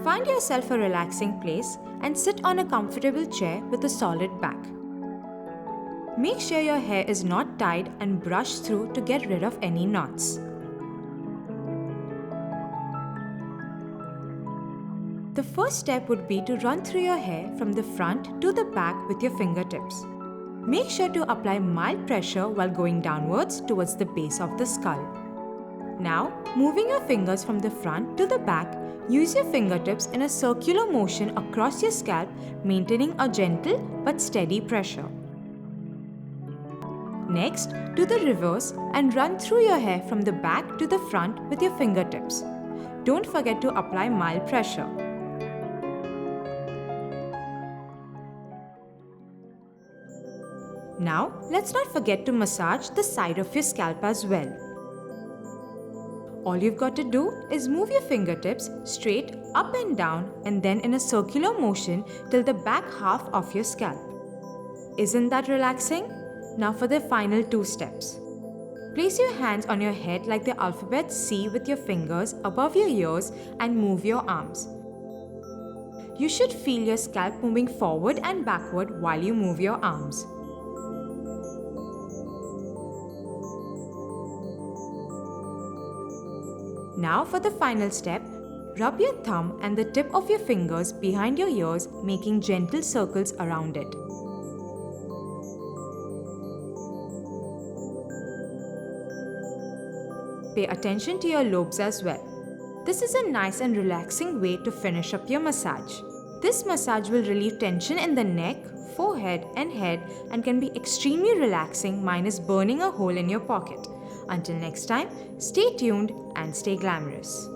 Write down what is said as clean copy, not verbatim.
Find yourself a relaxing place and sit on a comfortable chair with a solid back. Make sure your hair is not tied and brush through to get rid of any knots. The first step would be to run through your hair from the front to the back with your fingertips. Make sure to apply mild pressure while going downwards towards the base of the skull. Now, moving your fingers from the front to the back, use your fingertips in a circular motion across your scalp, maintaining a gentle but steady pressure. Next, do the reverse and run through your hair from the back to the front with your fingertips. Don't forget to apply mild pressure. Now, let's not forget to massage the side of your scalp as well. All you've got to do is move your fingertips straight up and down and then in a circular motion till the back half of your scalp. Isn't that relaxing? Now for the final 2 steps. Place your hands on your head like the alphabet C with your fingers above your ears and move your arms. You should feel your scalp moving forward and backward while you move your arms. Now for the final step, rub your thumb and the tip of your fingers behind your ears, making gentle circles around it. Pay attention to your lobes as well. This is a nice and relaxing way to finish up your massage. This massage will relieve tension in the neck, forehead and head and can be extremely relaxing minus burning a hole in your pocket. Until next time, stay tuned and stay glamorous.